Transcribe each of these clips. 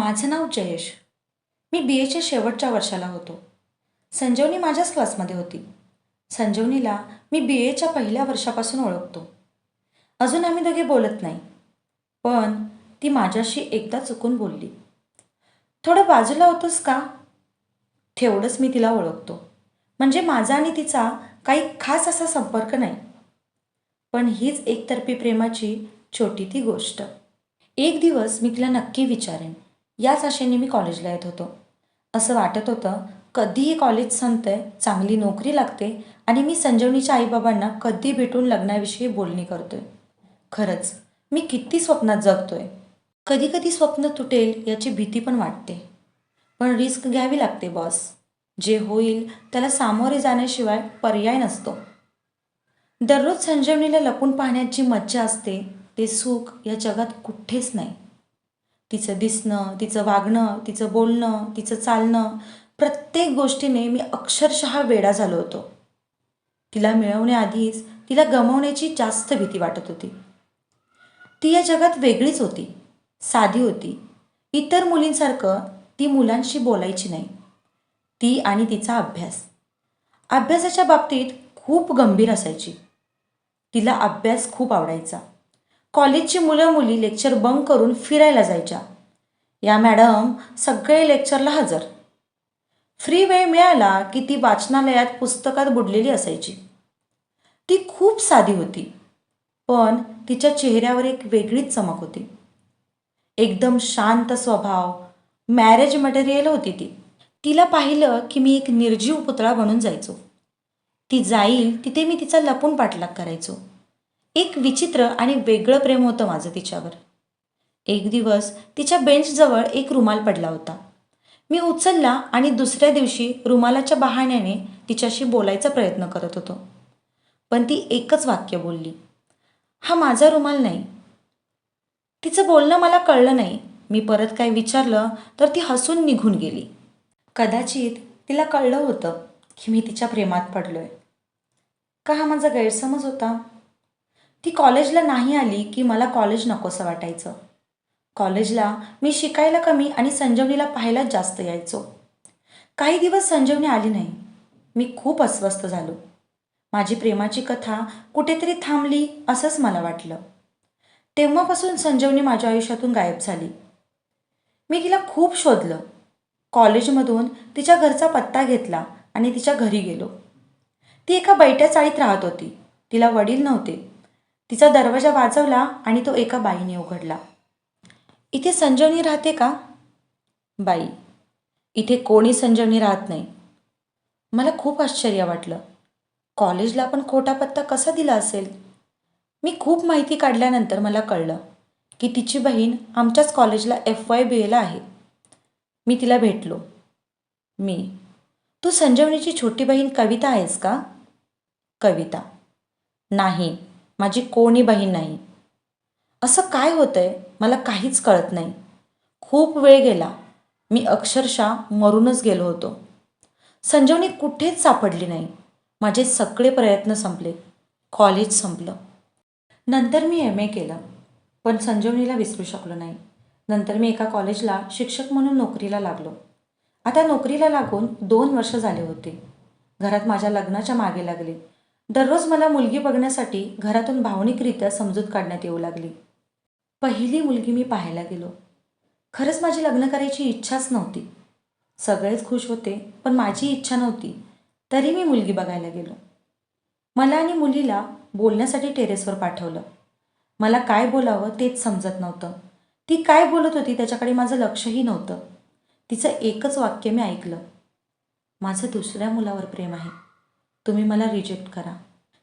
माझं नाव जयेश. मी BAच्या शेवटच्या वर्षाला होतो. संजीवनी माझ्याच क्लासमध्ये होती. संजीवनीला मी BAच्या पहिल्या वर्षापासून ओळखतो. अजून आम्ही दोघे बोलत नाही, पण ती माझ्याशी एकदा चुकून बोलली. थोडं बाजूला होतोस का? तेवढंच मी तिला ओळखतो. म्हणजे माझा आणि तिचा काही खास असा संपर्क नाही, पण हीच एकतर्फी प्रेमाची छोटी ती गोष्ट. एक दिवस मी तिला नक्की विचारेन, याच आशेने मी कॉलेजला येत होतो. असं वाटत होतं कधीही कॉलेज संपतंय, चांगली नोकरी लागते आणि मी संजीवनीच्या आईबाबांना कधी भेटून लग्नाविषयी बोलणी करतोय. खरंच मी किती स्वप्नात जगतोय. कधी कधी स्वप्न तुटेल याची भीती पण वाटते, पण रिस्क घ्यावी लागते बॉस. जे होईल त्याला सामोरे जाण्याशिवाय पर्याय नसतो. दररोज संजीवनीला लपून पाहण्यात जी मज्जा असते ते सुख या जगात कुठेच नाही. तिचं दिसणं, तिचं वागणं, तिचं बोलणं, तिचं चालणं, प्रत्येक गोष्टीने मी अक्षरशः वेडा झालो होतो. तिला मिळवण्याआधीच तिला गमावण्याची जास्त भीती वाटत होती. ती या जगात वेगळीच होती, साधी होती. इतर मुलींसारखं ती मुलांशी बोलायची नाही. ती आणि तिचा अभ्यास. अभ्यासाच्या बाबतीत खूप गंभीर असायची. तिला अभ्यास खूप आवडायचा. कॉलेजची मुलं मुली लेक्चर बंक करून फिरायला जायच्या. या मॅडम सगळे लेक्चरला हजर. फ्री वेळ मिळाला की ती वाचनालयात पुस्तकात बुडलेली असायची. ती खूप साधी होती, पण तिच्या चेहऱ्यावर एक वेगळीच चमक होती. एकदम शांत स्वभाव, मॅरेज मटेरियल होती ती. तिला पाहिलं की मी एक निर्जीव पुतळा बनून जायचो. ती जाईल तिथे मी तिचा लपून पाठलाग करायचो. एक विचित्र आणि वेगळं प्रेम होतं माझं तिच्यावर. एक दिवस तिच्या बेंचजवळ एक रुमाल पडला होता. मी उचलला आणि दुसऱ्या दिवशी रुमालाच्या बहाण्याने तिच्याशी बोलायचा प्रयत्न करत होतो. पण ती एकच वाक्य बोलली, हा माझा रुमाल नाही. तिचं बोलणं मला कळलं नाही. मी परत काय विचारलं तर ती हसून निघून गेली. कदाचित तिला कळलं होतं की मी तिच्या प्रेमात पडलोय. का हा माझा गैरसमज होता? ती कॉलेजला नाही आली की मला कॉलेज नकोसं वाटायचं. कॉलेजला मी शिकायला कमी आणि संजीवनीला पाहायला जास्त यायचो. काही दिवस संजीवनी आली नाही. मी खूप अस्वस्थ झालो. माझी प्रेमाची कथा कुठेतरी थांबली असंच मला वाटलं. तेव्हापासून संजीवनी माझ्या आयुष्यातून गायब झाली. मी तिला खूप शोधलं. कॉलेजमधून तिच्या घरचा पत्ता घेतला आणि तिच्या घरी गेलो. ती एका बैठ्या चाळीत राहत होती. तिला वडील नव्हते. तिचा दरवाजा वाजवला आणि तो एका बाईने उघडला. इथे संजीवनी राहते का? बाई, इथे कोणी संजीवनी राहत नाही. मला खूप आश्चर्य वाटलं. कॉलेजला पण खोटा पत्ता कसा दिला असेल? मी खूप माहिती काढल्यानंतर मला कळलं की तिची बहीण आमच्याच कॉलेजला FYBAला आहे. मी तिला भेटलो. तू संजीवनीची छोटी बहीण कविता आहेस का? कविता, नाही, माझी कोणी बहीण नाही. असं काय होतंय मला काहीच कळत नाही. खूप वेळ गेला. मी अक्षरशः मरूनच गेलो होतो. संजीवनी कुठेच सापडली नाही. माझे सगळे प्रयत्न संपले. कॉलेज संपलं. नंतर मी MA केलं, पण संजीवनीला विसरू शकलो नाही. नंतर मी एका कॉलेजला शिक्षक म्हणून नोकरीला लागलो. आता नोकरीला लागून 2 वर्ष झाले होते. घरात माझ्या लग्नाच्या मागे लागले. दररोज मला मुलगी बघण्यासाठी घरातून भावनिकरित्या समजूत काढण्यात येऊ लागली. पहिली मुलगी मी पाहायला गेलो. खरंच माझी लग्न करायची इच्छाच नव्हती. सगळेच खुश होते, पण माझी इच्छा नव्हती. तरी मी मुलगी बघायला गेलो. मला आणि मुलीला बोलण्यासाठी टेरेसवर पाठवलं. मला काय बोलावं तेच समजत नव्हतं. ती काय बोलत होती त्याच्याकडे माझं लक्षही नव्हतं. तिचं एकच वाक्य मी ऐकलं, माझं दुसऱ्या मुलावर प्रेम आहे. तुम्ही मला रिजेक्ट करा.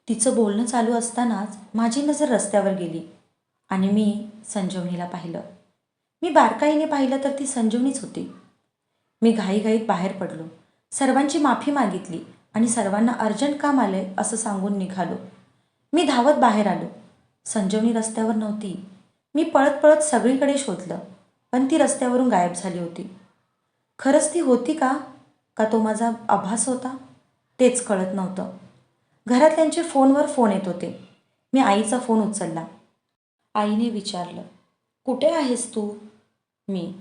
तिचं बोलणं चालू असतानाच माझी नजर रस्त्यावर गेली आणि मी संजीवनीला पाहिलं. मी बारकाईने पाहिलं तर ती संजीवनीच होती. मी घाईघाईत बाहेर पडलो. सर्वांची माफी मागितली आणि सर्वांना अर्जंट काम आले असं सांगून निघालो. मी धावत बाहेर आलो. संजीवनी रस्त्यावर नव्हती. मी पळत पळत सगळीकडे शोधलं, पण ती रस्त्यावरून गायब झाली होती. खरंच ती होती का, का तो माझा आभास होता? तेच कळत नव्हतं. घरातल्यांचे फोनवर फोन येत होते. मी आईचा फोन उचलला. आईने विचारलं, कुठे आहेस तू? मी,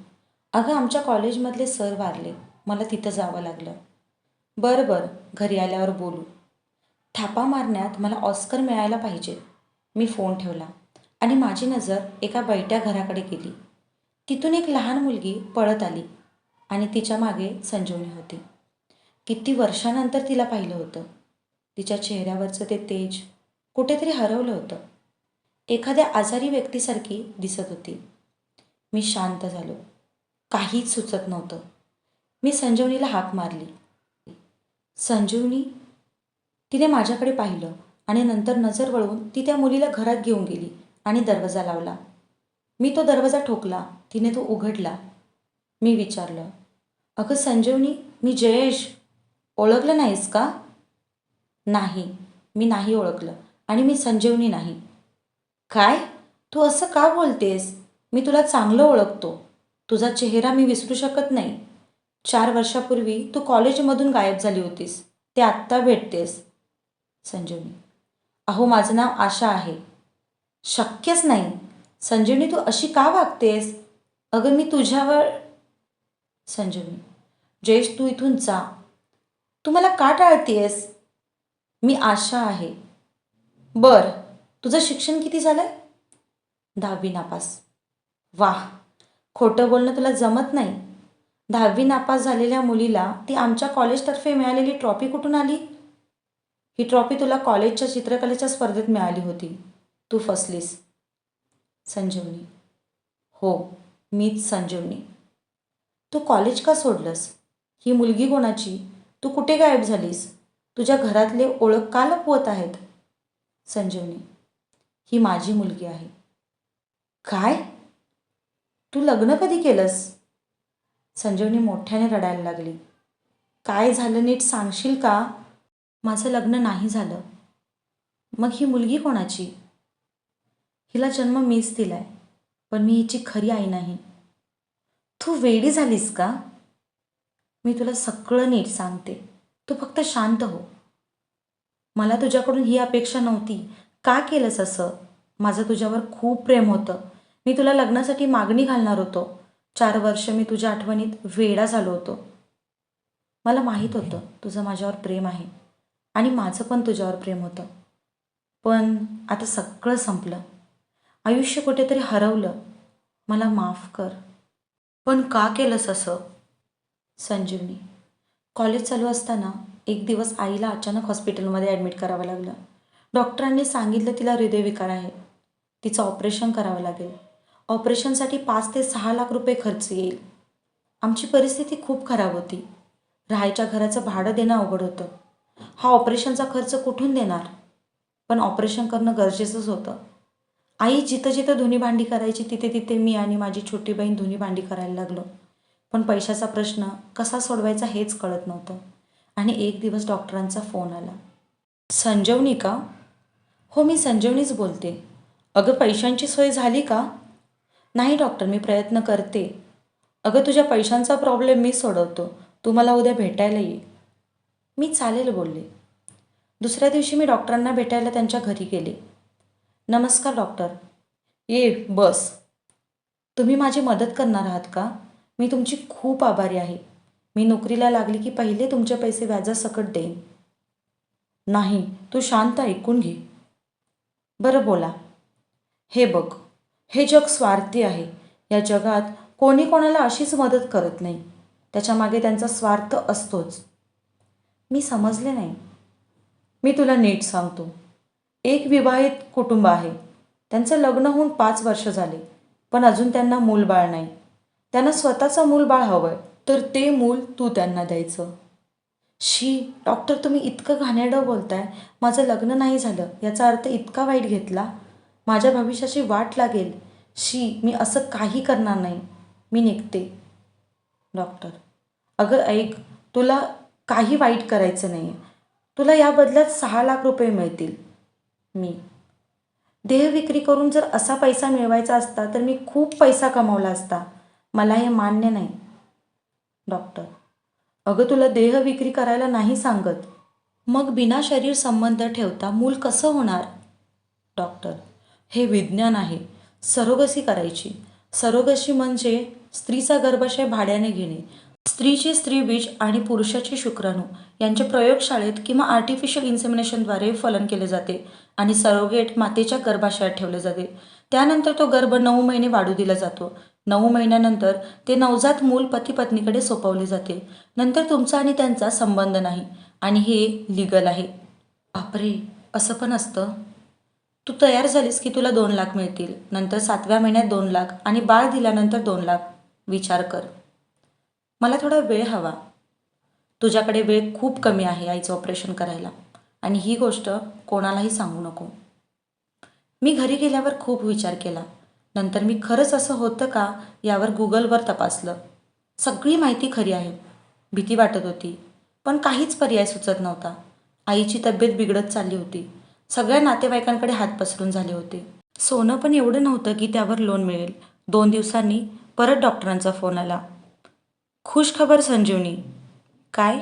अगं आमच्या कॉलेजमधले सर वारले, मला तिथं जावं लागलं. बरं बरं, घरी आल्यावर बोलू. थापा मारण्यात मला ऑस्कर मिळायला पाहिजे. मी फोन ठेवला आणि माझी नजर एका बैठ्या घराकडे गेली. तिथून एक लहान मुलगी पळत आली आणि तिच्या मागे संजीवनी होती. किती वर्षानंतर तिला पाहिलं होतं. तिच्या चेहऱ्यावरचं ते तेज कुठेतरी हरवलं होतं. एखाद्या आजारी व्यक्तीसारखी दिसत होती. मी शांत झालो. काहीच सुचत नव्हतं. मी संजीवनीला हाक मारली. संजीवनी. तिने माझ्याकडे पाहिलं आणि नंतर नजर वळवून ती त्या मुलीला घरात घेऊन गेली आणि दरवाजा लावला. मी तो दरवाजा ठोकला. तिने तो उघडला. मी विचारलं, अगं संजीवनी, मी जयेश. ओळखलं नाहीस का? नाही, मी नाही ओळखलं आणि मी संजीवनी नाही. काय? तू असं का बोलतेस? मी तुला चांगलं ओळखतो. तुझा चेहरा मी विसरू शकत नाही. 4 वर्षापूर्वी तू कॉलेजमधून गायब झाली होतीस. ते आत्ता भेटतेस. संजीवनी. अहो माझं नाव आशा आहे. शक्यच नाही. संजीवनी तू अशी का वागतेस? अगं मी तुझ्यावर. संजीवनी. जयेश तू इथून जा. तू मला का टाळतेस? मी आशा आहे. बर, तुझं शिक्षण किती झालंय? 10वी नापास. वाह, खोटं बोलणं तुला जमत नाही. 10वी नापास झालेल्या मुलीला ती आमच्या कॉलेजतर्फे मिळालेली ट्रॉफी कुठून आली? ही ट्रॉफी तुला कॉलेजच्या चित्रकलेच्या स्पर्धेत मिळाली होती. तू फसलीस. संजीवनी. हो, मीच संजीवनी. तू कॉलेज का सोडलंस? ही मुलगी कोणाची? तू कुठे गायब झालीस? तुझ्या घरातले ओळख का लपवत आहेत? संजीवनी. ही माझी मुलगी आहे. काय? तू लग्न कधी केलंस? संजीवनी मोठ्याने रडायला लागली. काय झालं नीट सांगशील का? माझं लग्न नाही झालं. मग ही मुलगी कोणाची? हिला जन्म मीच दिलाय, पण मी हिची खरी आई नाही. तू वेडी झालीस का? मी तुला सगळं नीट सांगते. तू फक्त शांत हो. मला तुझ्याकडून ही अपेक्षा नव्हती. का केलंस असं? माझं तुझ्यावर खूप प्रेम होतं. मी तुला लग्नासाठी मागणी घालणार होतो. 4 वर्ष मी तुझ्या आठवणीत वेडा झालो होतो. मला माहीत होतं तुझं माझ्यावर प्रेम आहे आणि माझं पण तुझ्यावर प्रेम होतं. पण आता सगळं संपलं. आयुष्य कुठेतरी हरवलं. मला माफ कर. पण का केलंस असं? संजीवनी. कॉलेज चालू असताना एक दिवस आईला अचानक हॉस्पिटलमध्ये ॲडमिट करावं लागलं. डॉक्टरांनी सांगितलं तिला हृदयविकार आहे. तिचं ऑपरेशन करावं लागेल. ऑपरेशनसाठी 5 ते 6 लाख रुपये खर्च येईल. आमची परिस्थिती खूप खराब होती. राहायच्या घराचं भाडं देणं अवघड होतं. हा ऑपरेशनचा खर्च कुठून देणार? पण ऑपरेशन करणं गरजेचंच होतं. आई जिथं जिथं धुणी भांडी करायची तिथे तिथे मी आणि माझी छोटी बहीण धुणी भांडी करायला लागलो. पण पैशाचा प्रश्न कसा सोडवायचा हेच कळत नव्हतं. आणि एक दिवस डॉक्टरांचा फोन आला. संजीवनी का? हो, मी संजीवनीच बोलते. अगं पैशांची सोय झाली का? नाही डॉक्टर, मी प्रयत्न करते. अगं तुझ्या पैशांचा प्रॉब्लेम मी सोडवतो. तू मला उद्या भेटायला ये. मी चालेल बोलले. दुसऱ्या दिवशी मी डॉक्टरांना भेटायला त्यांच्या घरी गेले. नमस्कार डॉक्टर. ये बस. तुम्ही माझी मदत करणार आहात का? मी तुमची खूप आभारी आहे. मी नोकरीला लागली की पहिले तुमचे पैसे व्याजासकट देईन. नाही, तू शांत ऐकून घे. बरं बोला. हे बघ, हे जग स्वार्थी आहे. या जगात कोणी कोणाला अशीच मदत करत नाही. त्याच्यामागे त्यांचा स्वार्थ असतोच. मी समजले नाही. मी तुला नीट सांगतो. एक विवाहित कुटुंब आहे. त्यांचं लग्न होऊन 5 वर्ष झाले, पण अजून त्यांना मूलबाळ नाही. त्यांना स्वतःचं मूलबाळ हवंय, तर ते मूल तू त्यांना द्यायचं. शी डॉक्टर, तुम्ही इतकं घाणेरडं बोलताय. माझं लग्न नाही झालं याचा अर्थ इतका वाईट घेतला? माझ्या भविष्याची वाट लागेल. शी, मी असं काही करणार नाही. मी निघते. डॉक्टर. अगं ऐक, तुला काही वाईट करायचं नाही. तुला या बदल्यात 6 लाख रुपये मिळतील. मी. देह विक्री करून जर असा पैसा मिळवायचा असता तर मी खूप पैसा कमावला असता. मला हे मान्य नाही. डॉक्टर. अगं तुला देह विक्री करायला नाही सांगत. मग बिना शरीर संबंध ठेवता मूल कसं होणार? डॉक्टर. हे विज्ञान आहे. सरोगसी करायची. सरोगसी म्हणजे स्त्रीचा गर्भाशय भाड्याने घेणे, स्त्रीचे स्त्रीबीज आणि पुरुषाचे शुक्राणू यांचे प्रयोगशाळेत किंवा आर्टिफिशियल इन्सेमिनेशनद्वारे फलन केले जाते आणि सरोगेट मातेच्या गर्भाशयात ठेवले जाते. त्यानंतर तो गर्भ 9 महिने वाढू दिला जातो. 9 महिन्यानंतर ते नवजात मूल पती पत्नीकडे सोपवले जाते. नंतर तुमचा आणि त्यांचा संबंध नाही आणि हे लीगल आहे. बापरे, असं पण असतं? तू तयार झालीस की तुला 2 लाख मिळतील, नंतर 7व्या महिन्यात 2 लाख आणि बाळ दिल्यानंतर 2 लाख. विचार कर. मला थोडा वेळ हवा. तुझ्याकडे वेळ खूप कमी आहे आईचं ऑपरेशन करायला आणि ही गोष्ट कोणालाही सांगू नको. मी घरी गेल्यावर खूप विचार केला. नंतर मी खरंच असं होतं का यावर गुगलवर तपासलं. सगळी माहिती खरी आहे. भीती वाटत होती, पण काहीच पर्याय सुचत नव्हता. आईची तब्येत बिघडत चालली होती. सगळ्या नातेवाईकांकडे हात पसरून झाले होते. सोनं पण एवढं नव्हतं की त्यावर लोन मिळेल. 2 दिवसांनी परत डॉक्टरांचा फोन आला. खुशखबर संजीवनी. काय?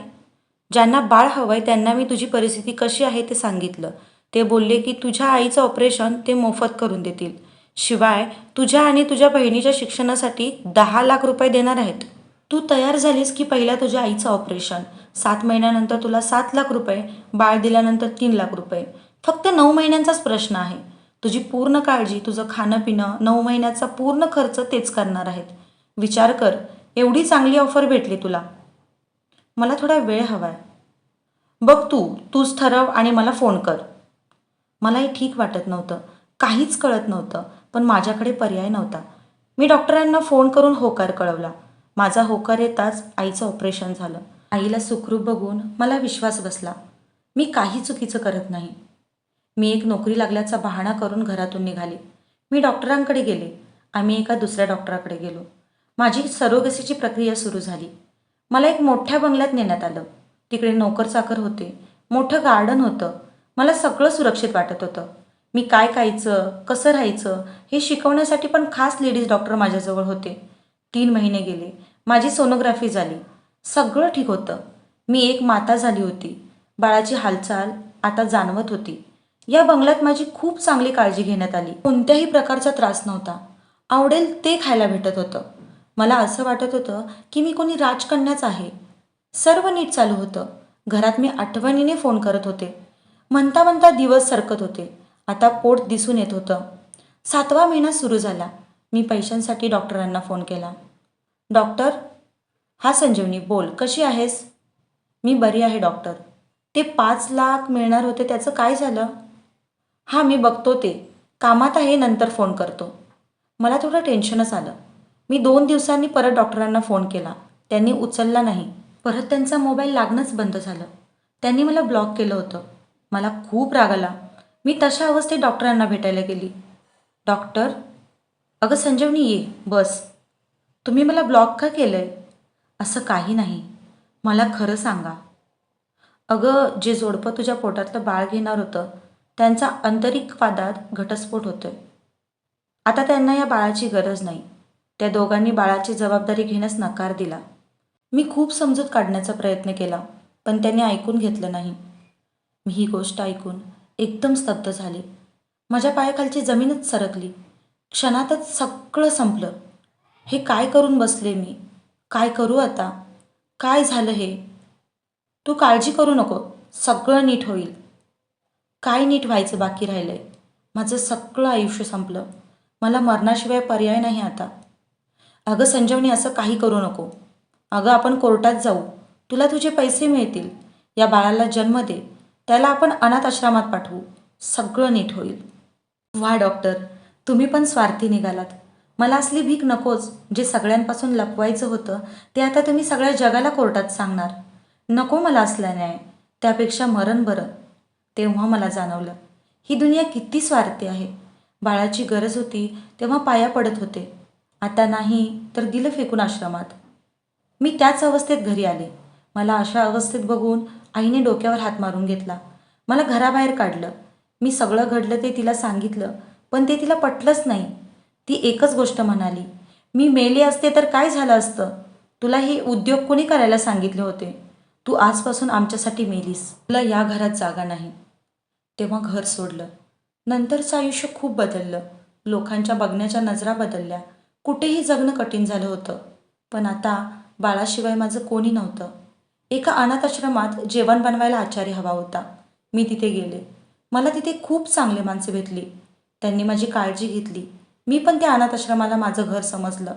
ज्यांना बाळ हवंय त्यांना मी तुझी परिस्थिती कशी आहे ते सांगितलं. ते बोलले की तुझ्या आईचं ऑपरेशन ते मोफत करून देतील. शिवाय तुझ्या आणि तुझ्या बहिणीच्या शिक्षणासाठी 10 लाख रुपये देणार आहेत. तू तयार झालीस की पहिल्या तुझ्या आईचं ऑपरेशन, 7 महिन्यानंतर तुला 7 लाख रुपये, बाळ दिल्यानंतर 3 लाख रुपये. फक्त 9 महिन्यांचाच प्रश्न आहे. तुझी पूर्ण काळजी, तुझं खाणं पिणं, 9 महिन्याचा पूर्ण खर्च तेच करणार आहेत. विचार कर, एवढी चांगली ऑफर भेटली तुला. मला थोडा वेळ हवाय. बघ तूच ठरव आणि मला फोन कर. मलाही ठीक वाटत नव्हतं. काहीच कळत नव्हतं, पण माझ्याकडे पर्याय नव्हता. मी डॉक्टरांना फोन करून होकार कळवला. माझा होकार येताच आईचं ऑपरेशन झालं. आईला सुखरूप बघून मला विश्वास बसला. मी काही चुकीचं करत नाही. मी एक नोकरी लागल्याचा बहाणा करून घरातून निघाले. मी डॉक्टरांकडे गेले. आम्ही एका दुसऱ्या डॉक्टराकडे गेलो. माझी सरोगसीची प्रक्रिया सुरू झाली. मला एक मोठ्या बंगल्यात नेण्यात आलं. तिकडे नोकर-चाकर होते. मोठं गार्डन होतं. मला सगळं सुरक्षित वाटत होतं. मी काय खायचं, कसं राहायचं हे शिकवण्यासाठी पण खास लेडीज डॉक्टर माझ्याजवळ होते. 3 महिने गेले. माझी सोनोग्राफी झाली. सगळं ठीक होतं. मी एक माता झाली होती. बाळाची हालचाल आता जाणवत होती. या बंगल्यात माझी खूप चांगली काळजी घेण्यात आली. कोणत्याही प्रकारचा त्रास नव्हता. आवडेल ते खायला भेटत होतं. मला असं वाटत होतं की मी कोणी राजकन्याच आहे. सर्व नीट चालू होतं. घरात मी आठवणीने फोन करत होते. म्हणता म्हणता दिवस सरकत होते. आता पोट दिसून येत होतं. 7वा महिना सुरू झाला. मी पैशांसाठी डॉक्टरांना फोन केला. डॉक्टर. हा संजीवनी, बोल, कशी आहेस? मी बरी आहे डॉक्टर. ते 5 लाख मिळणार होते त्याचं काय झालं? हां, मी बघतो ते. कामात आहे, नंतर फोन करतो. मला थोडं टेन्शनच आलं. मी 2 दिवसांनी परत डॉक्टरांना फोन केला. त्यांनी उचलला नाही. परत त्यांचा मोबाईल लागणंच बंद झालं. त्यांनी मला ब्लॉक केलं होतं. मला खूप राग आला. मी तशा अवस्थेत डॉक्टरांना भेटायला गेली. डॉक्टर. अगं संजीवनी, ये, बस. तुम्ही मला ब्लॉक का केलंय? असं काही नाही. मला खरं सांगा. अगं, जे जोडपं तुझ्या पोटातलं बाळ घेणार होतं त्यांचा आंतरिक वादात घटस्फोट होतोय. आता त्यांना या बाळाची गरज नाही. त्या दोघांनी बाळाची जबाबदारी घेण्यास नकार दिला. मी खूप समजूत काढण्याचा प्रयत्न केला, पण त्यांनी ऐकून घेतलं नाही. मी ही गोष्ट ऐकून एकदम स्तब्ध झाले. माझ्या पायाखालची जमीनच सरकली. क्षणातच सगळं संपलं. हे काय करून बसले मी? काय करू आता? काय झालं हे? तू काळजी करू नको, सगळं नीट होईल. काय नीट व्हायचं बाकी राहिलंय? माझं सगळं आयुष्य संपलं. मला मरणाशिवाय पर्याय नाही आता. अगं संजीवनी, असं काही करू नको. अगं, आपण कोर्टात जाऊ. तुला तुझे पैसे मिळतील. या बाळाला जन्म दे. त्याला आपण अनाथ आश्रमात पाठवू. सगळं नीट होईल. वा डॉक्टर, तुम्ही पण स्वार्थी निघालात. मला असली भीक नकोच. जे सगळ्यांपासून लपवायचं होतं ते आता तुम्ही सगळ्या जगाला कोर्टात सांगणार. नको मला असला न्याय. त्यापेक्षा मरण बरं. तेव्हा मला जाणवलं, ही दुनिया किती स्वार्थी आहे. बाळाची गरज होती तेव्हा पाया पडत होते. आता नाही तर दिलं फेकून आश्रमात. मी त्याच अवस्थेत घरी आले. मला अशा अवस्थेत बघून आईने डोक्यावर हात मारून घेतला. मला घराबाहेर काढलं. मी सगळं घडलं ते तिला सांगितलं, पण ते तिला पटलंच नाही. ती एकच गोष्ट म्हणाली, मी मेले असते तर काय झालं असतं? तुला हे उद्योग कोणी करायला सांगितले होते? तू आजपासून आमच्यासाठी मेलीस. तुला या घरात जागा नाही. तेव्हा घर सोडलं. नंतरचं आयुष्य खूप बदललं. लोकांच्या बघण्याच्या नजरा बदलल्या. कुठेही जगणं कठीण झालं होतं. पण आता बाळाशिवाय माझं कोणी नव्हतं. एका अनाथ आश्रमात जेवण बनवायला आचारी हवा होता. मी तिथे गेले. मला तिथे खूप चांगले माणसे भेटली. त्यांनी माझी काळजी घेतली. मी पण त्या अनाथ आश्रमाला माझं घर समजलं.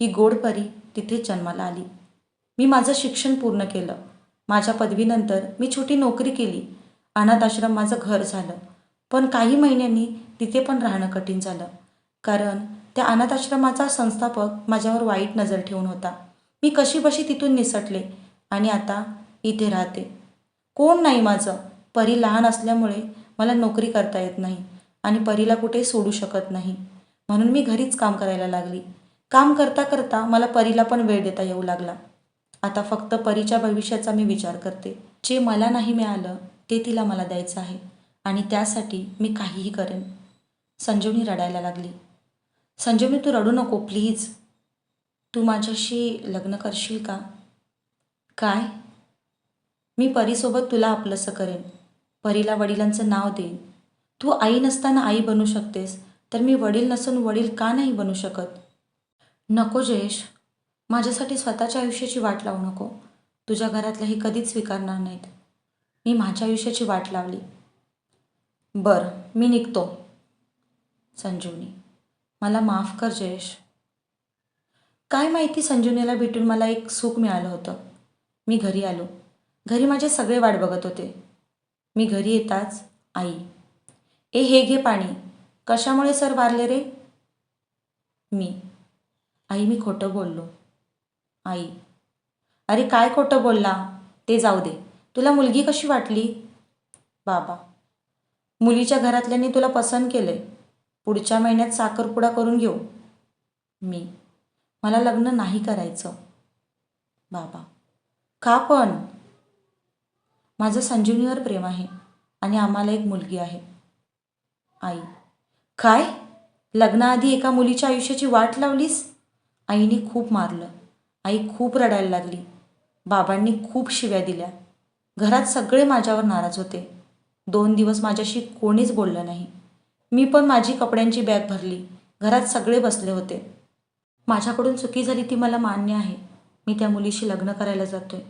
ही गोड परी तिथे जन्माला आली. मी माझं शिक्षण पूर्ण केलं. माझ्या पदवीनंतर मी छोटी नोकरी केली. अनाथ आश्रम माझं घर झालं. पण काही महिन्यांनी तिथे पण राहणं कठीण झालं. कारण त्या अनाथ आश्रमाचा संस्थापक माझ्यावर वाईट नजर ठेवून होता. मी कशीबशी तिथून निसटले आणि आता इथे राहते. कोण नाही माझं. परी लहान असल्यामुळे मला नोकरी करता येत नाही आणि परीला कुठे सोडू शकत नाही. म्हणून मी घरीच काम करायला लागली. काम करता करता मला परीला पण वेळ देता येऊ लागला. आता फक्त परीच्या भविष्याचा मी विचार करते. जे मला नाही मिळालं ते तिला मला द्यायचं आहे आणि त्यासाठी मी काहीही करेन. संजीवनी रडायला लागली. संजीवनी, तू रडू नको प्लीज. तू माझ्याशी लग्न करशील का? काय? मी परीसोबत तुला आपलंसं करेन. परीला वडिलांचं नाव देईन. तू आई नसताना आई बनू शकतेस, तर मी वडील नसून वडील का नाही बनू शकत? नको जयेश, माझ्यासाठी स्वतःच्या आयुष्याची वाट लावू नको. तुझ्या घरातल्याही कधीच स्वीकारणार नाहीत. मी माझ्या आयुष्याची वाट लावली. बरं, मी निघतो. संजीवनी, मला माफ कर जयेश. काय माहिती, संजीवनीला भेटून मला एक सुख मिळालं होतं. मी घरी आलो. घरी माझे सगळे वाट बघत होते. मी घरी येताच आई, ए हे घे पाणी. कशामुळे सर वारले रे? मी, आई मी खोटं बोललो. आई, अरे काय खोटं बोलला? ते जाऊ दे. तुला मुलगी कशी वाटली? बाबा, मुलीच्या घरातल्यांनी तुला पसंत केलंय. पुढच्या महिन्यात साखरपुडा करून घेऊ. मी, मला लग्न नाही करायचं. बाबा, का पण? माझं संजीवनीवर प्रेम आहे आणि आम्हाला एक मुलगी आहे. आई, काय? लग्नाआधी एका मुलीच्या आयुष्याची वाट लावलीस? आईने खूप मारलं. आई खूप रडायला लागली. बाबांनी खूप शिव्या दिल्या. घरात सगळे माझ्यावर नाराज होते. 2 दिवस माझ्याशी कोणीच बोललं नाही. मी पण माझी कपड्यांची बॅग भरली. घरात सगळे बसले होते. माझ्याकडून चुकी झाली ती मला मान्य आहे. मी त्या मुलीशी लग्न करायला जातोय.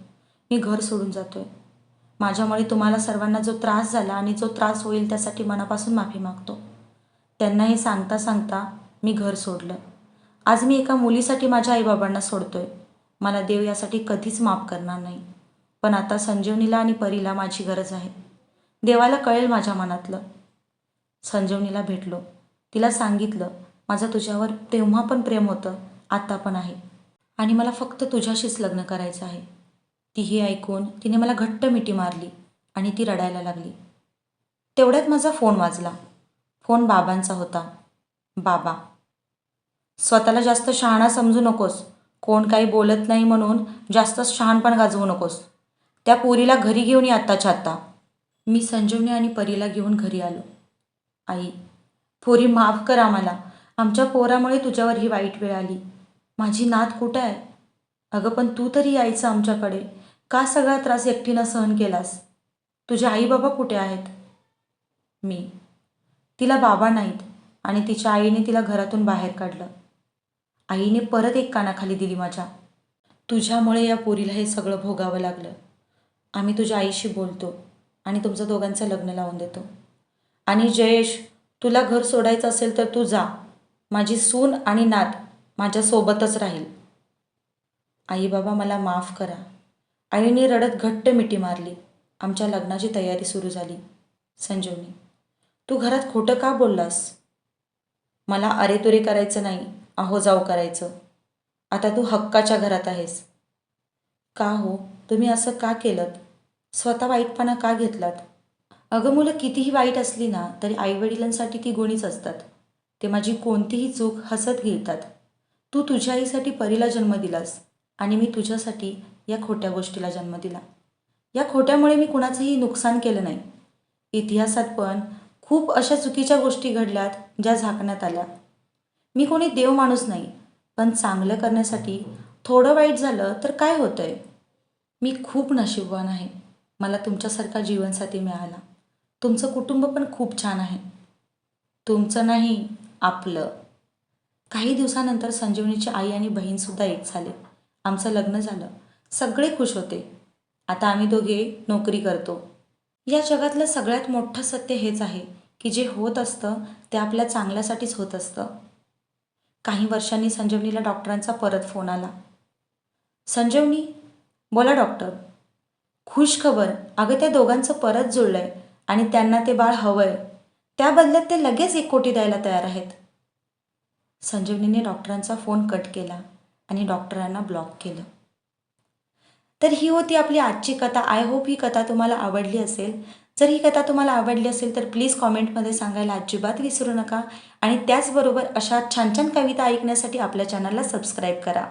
मी घर सोडून जातोय. माझ्यामुळे तुम्हाला सर्वांना जो त्रास झाला आणि जो त्रास होईल त्यासाठी मनापासून माफी मागतो. त्यांना हे सांगता सांगता मी घर सोडलं. आज मी एका मुलीसाठी माझ्या आईबाबांना सोडतोय. मला देव यासाठी कधीच माफ करणार नाही. पण आता संजीवनीला आणि परीला माझी गरज आहे. देवाला कळेल माझ्या मनातलं. संजीवनीला भेटलो. तिला सांगितलं, माझं तुझ्यावर तेव्हा पण प्रेम होतं, आता पण आहे आणि मला फक्त तुझ्याशीच लग्न करायचं आहे. ती हे ऐकून तिने मला घट्ट मिठी मारली आणि ती रडायला लागली. तेवढ्यात माझा फोन वाजला. फोन बाबांचा होता. बाबा, स्वतःला जास्त शहाणा समजू नकोस. कोण काही बोलत नाही म्हणून जास्त शहाणपण गाजवू नकोस. त्या पोरीला घरी घेऊन ये आत्ताच्या आत्ता. मी संजीवनी आणि परीला घेऊन घरी आलो. आई, पोरी माफ कर आम्हाला. आमच्या पोरामुळे तुझ्यावर ही वाईट वेळ आली. माझी नात कुठं आहे? अगं पण तू तरी यायचं आमच्याकडे. का सगळा त्रास एकटीनं सहन केलास? तुझे आई बाबा कुठे आहेत? मी, तिला बाबा नाहीत आणि तिच्या आईने तिला घरातून बाहेर काढलं. आईने परत एक कानाखाली दिली माझ्या. तुझ्यामुळे या पोरीला हे सगळं भोगावं लागलं. आम्ही तुझ्या आईशी बोलतो आणि तुमचं दोघांचं लग्न लावून देतो. आणि जयेश, तुला घर सोडायचं असेल तर तू जा. माझी सून आणि नात माझ्यासोबतच राहील. आई बाबा, मला माफ करा. आईने रडत घट्ट मिठी मारली. आमच्या लग्नाची तयारी सुरू झाली. संजीवनी, तू घरात खोटं का बोललास? मला अरेतुरे करायचं नाही, अहो जाऊ करायचं. आता तू हक्काच्या घरात आहेस. का हो, तुम्ही असं का केलंत? स्वतः वाईटपणा का घेतलात? अगं, मुलं कितीही वाईट असली ना तरी आईवडिलांसाठी ती गुणीच असतात. ते माझी कोणतीही चूक हसत गिळतात. तू तुझ्या आईसाठी परीला जन्म दिलास आणि मी तुझ्यासाठी या खोट्या गोष्टीला जन्म दिला. या खोट्यामुळे मी कुणाचंही नुकसान केलं नाही. इतिहासात पण खूप अशा चुकीच्या गोष्टी घडल्यात ज्या झाकण्यात आल्या. मी कोणी देव माणूस नाही, पण चांगलं करण्यासाठी थोडं वाईट झालं तर काय होतंय? मी खूप नशीबवान आहे. मला तुमच्यासारखा जीवनसाथी मिळाला. तुमचं कुटुंब पण खूप छान आहे. तुमचं नाही, आपलं. काही दिवसानंतर संजीवनीची आई आणि बहीणसुद्धा एक झाले. आमचं लग्न झालं. सगळे खुश होते. आता आम्ही दोघे नोकरी करतो. या जगातलं सगळ्यात मोठं सत्य हेच आहे की जे होत असतं ते आपल्या चांगल्यासाठीच होत असतं. काही वर्षांनी संजीवनीला डॉक्टरांचा परत फोन आला. संजीवनी, बोला डॉक्टर. खुश खबर, अगं त्या दोघांचं परत जुळलंय आणि त्यांना ते बाळ हवंय. त्या बदल्यात ते लगेच 1 कोटी द्यायला तयार आहेत. संजीवनीने डॉक्टरांचा फोन कट केला आणि डॉक्टरांना ब्लॉक केलं. तर ही होती आपली आजची कथा. आय होप ही कथा तुम्हाला आवडली असेल. जर ही कथा तुम्हाला आवडली असेल तर प्लीज कॉमेंटमध्ये सांगायला अजिबात विसरू नका आणि त्याचबरोबर अशा छान छान कविता ऐकण्यासाठी आपल्या चॅनलला सबस्क्राईब करा.